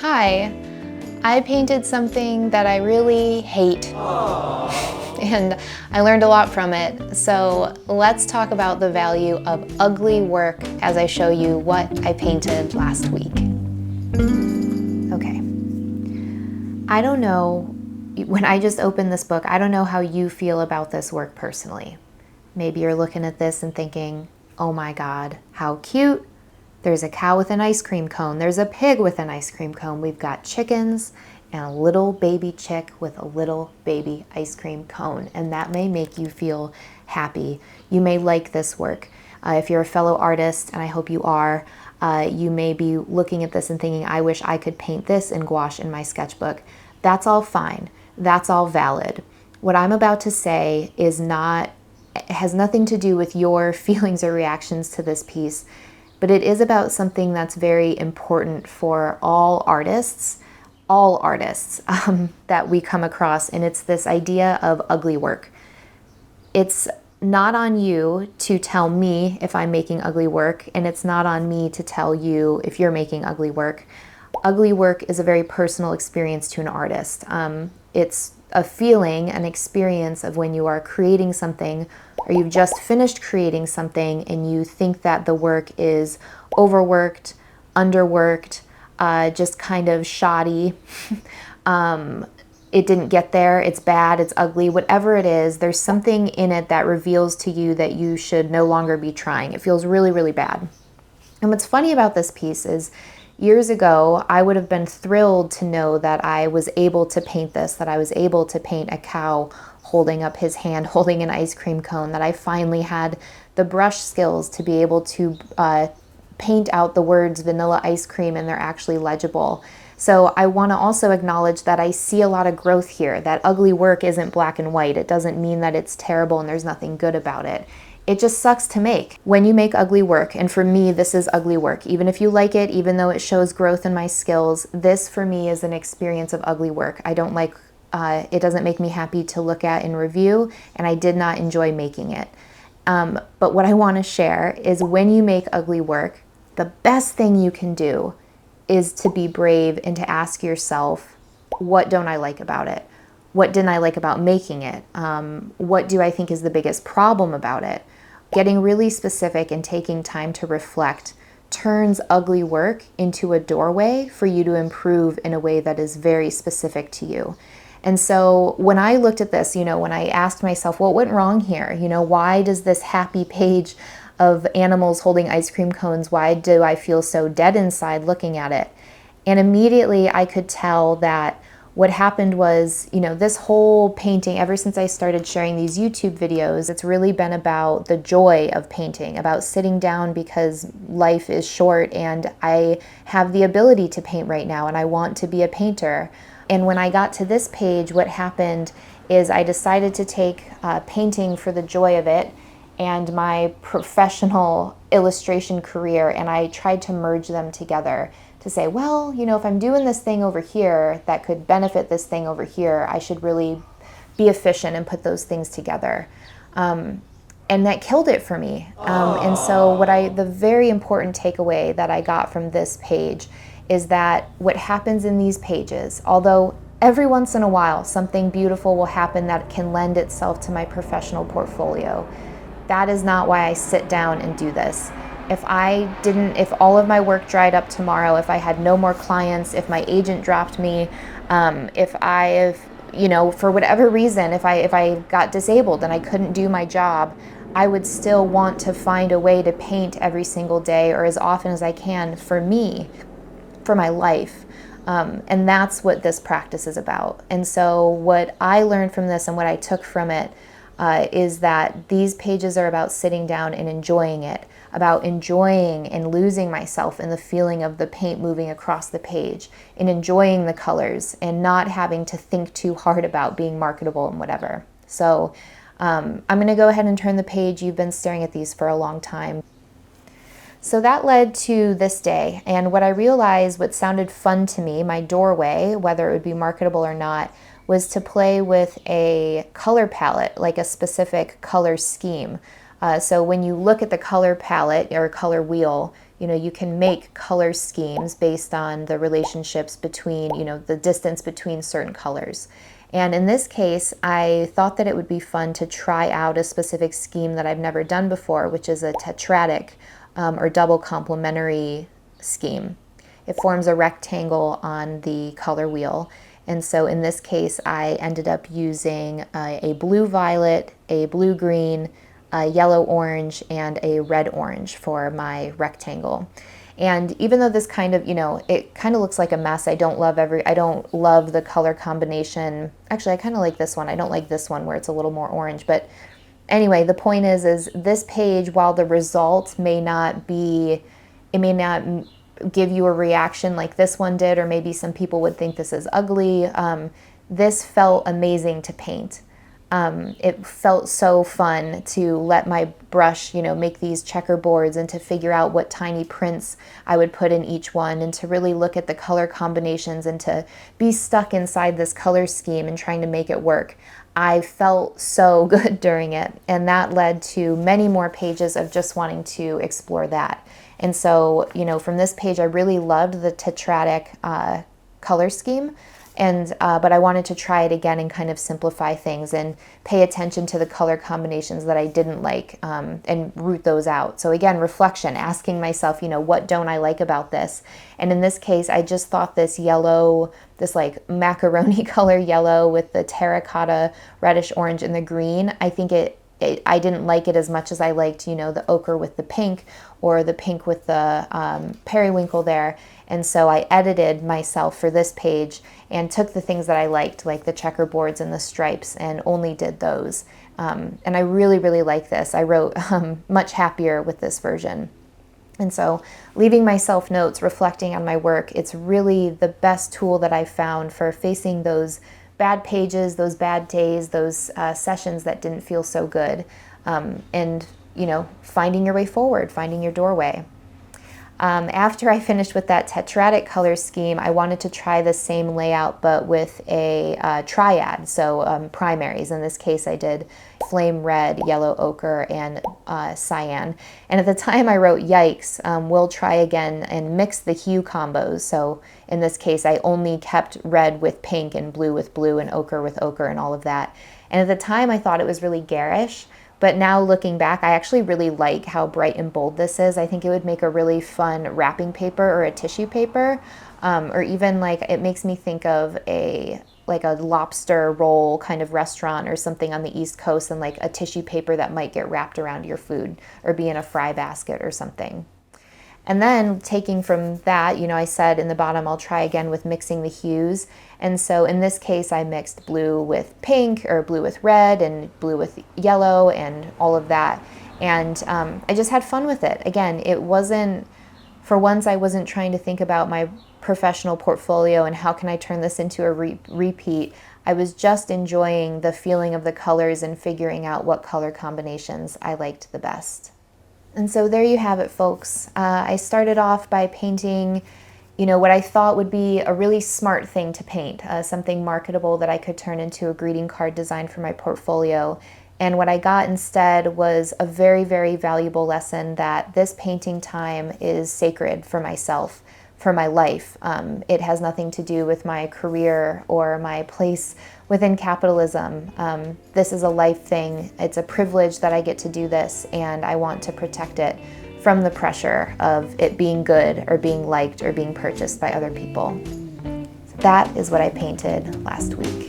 Hi, I painted something that I really hate. And I learned a lot from it. So let's talk about the value of ugly work as I show you what I painted last week. Okay. I don't know, when I just opened this book, I don't know how you feel about this work personally. Maybe you're looking at this and thinking, oh my God, how cute. There's a cow with an ice cream cone. There's a pig with an ice cream cone. We've got chickens and a little baby chick with a little baby ice cream cone. And that may make you feel happy. You may like this work. If you're a fellow artist, and I hope you are, you may be looking at this and thinking, I wish I could paint this in gouache in my sketchbook. That's all fine. That's all valid. What I'm about to say is has nothing to do with your feelings or reactions to this piece, but it is about something that's very important for all artists that we come across, and it's this idea of ugly work. It's not on you to tell me if I'm making ugly work, and it's not on me to tell you if you're making ugly work. Ugly work is a very personal experience to an artist. It's a feeling, an experience of when you are creating something, or you've just finished creating something and you think that the work is overworked, underworked, just kind of shoddy. It didn't get there, it's bad, it's ugly, whatever it is, there's something in it that reveals to you that you should no longer be trying. It feels really, really bad. And what's funny about this piece is years ago, I would have been thrilled to know that I was able to paint this, that I was able to paint a cow holding up his hand, holding an ice cream cone, that I finally had the brush skills to be able to paint out the words vanilla ice cream and they're actually legible. So I want to also acknowledge that I see a lot of growth here. That ugly work isn't black and white. It doesn't mean that it's terrible and there's nothing good about it. It just sucks to make. When you make ugly work, and for me, this is ugly work. Even if you like it, even though it shows growth in my skills, this for me is an experience of ugly work. I don't like, it doesn't make me happy to look at in review, and I did not enjoy making it. But what I want to share is when you make ugly work, the best thing you can do is to be brave and to ask yourself, what don't I like about it? What didn't I like about making it? What do I think is the biggest problem about it? Getting really specific and taking time to reflect turns ugly work into a doorway for you to improve in a way that is very specific to you. And so when I looked at this, when I asked myself, what went wrong here? Why does this happy page of animals holding ice cream cones, why do I feel so dead inside looking at it? And immediately I could tell that what happened was, this whole painting, ever since I started sharing these YouTube videos, it's really been about the joy of painting, about sitting down because life is short and I have the ability to paint right now and I want to be a painter. And when I got to this page, what happened is I decided to take painting for the joy of it and my professional illustration career, and I tried to merge them together to say, well, if I'm doing this thing over here that could benefit this thing over here, I should really be efficient and put those things together. And that killed it for me. And so the very important takeaway that I got from this page is that what happens in these pages, although every once in a while something beautiful will happen that can lend itself to my professional portfolio, that is not why I sit down and do this. If all of my work dried up tomorrow, if I had no more clients, if my agent dropped me, for whatever reason, if I got disabled and I couldn't do my job, I would still want to find a way to paint every single day or as often as I can for me, for my life. And that's what this practice is about. And so what I learned from this and what I took from it is that these pages are about sitting down and enjoying it, about enjoying and losing myself in the feeling of the paint moving across the page, and enjoying the colors and not having to think too hard about being marketable and whatever. So I'm going to go ahead and turn the page. You've been staring at these for a long time. So that led to this day, and what I realized, what sounded fun to me, my doorway, whether it would be marketable or not, was to play with a color palette, like a specific color scheme. So when you look at the color palette or color wheel, you can make color schemes based on the relationships between, the distance between certain colors. And in this case, I thought that it would be fun to try out a specific scheme that I've never done before, which is a tetratic or double complementary scheme. It forms a rectangle on the color wheel. And so in this case, I ended up using a blue violet, a blue green, a yellow orange, and a red orange for my rectangle. And even though this kind of, it kind of looks like a mess, I don't love the color combination. Actually, I kind of like this one. I don't like this one where it's a little more orange. But anyway, the point is this page, while the result may not give you a reaction like this one did, or maybe some people would think this is ugly, this felt amazing to paint. It felt so fun to let my brush, make these checkerboards and to figure out what tiny prints I would put in each one, and to really look at the color combinations and to be stuck inside this color scheme and trying to make it work. I felt so good during it, and that led to many more pages of just wanting to explore that. And so, from this page, I really loved the tetratic color scheme. But I wanted to try it again and kind of simplify things and pay attention to the color combinations that I didn't like, and root those out. So again, reflection, asking myself, what don't I like about this? And in this case, I just thought this yellow, this like macaroni color yellow with the terracotta reddish orange and the green, I think I didn't like it as much as I liked, the ochre with the pink, or the pink with the periwinkle there. And so I edited myself for this page and took the things that I liked, like the checkerboards and the stripes, and only did those. And I really, really like this. I wrote much happier with this version. And so leaving myself notes, reflecting on my work, it's really the best tool that I've found for facing those bad pages, those bad days, those sessions that didn't feel so good, and finding your way forward, finding your doorway. After I finished with that tetratic color scheme, I wanted to try the same layout but with a triad, so primaries. In this case, I did flame red, yellow ochre, and cyan. And at the time I wrote, yikes, we'll try again and mix the hue combos. So in this case, I only kept red with pink and blue with blue and ochre with ochre and all of that. And at the time I thought it was really garish. But now looking back, I actually really like how bright and bold this is. I think it would make a really fun wrapping paper or a tissue paper, or even like it makes me think of a lobster roll kind of restaurant or something on the East Coast, and like a tissue paper that might get wrapped around your food or be in a fry basket or something. And then taking from that, I said in the bottom, I'll try again with mixing the hues. And so in this case, I mixed blue with pink, or blue with red, and blue with yellow, and all of that. And I just had fun with it. Again, it wasn't, for once, I wasn't trying to think about my professional portfolio and how can I turn this into a repeat. I was just enjoying the feeling of the colors and figuring out what color combinations I liked the best. And so there you have it, folks. I started off by painting, what I thought would be a really smart thing to paint, something marketable that I could turn into a greeting card design for my portfolio. And what I got instead was a very, very valuable lesson that this painting time is sacred for myself, for my life. It has nothing to do with my career or my place within capitalism. This is a life thing. It's a privilege that I get to do this, and I want to protect it from the pressure of it being good or being liked or being purchased by other people. So that is what I painted last week.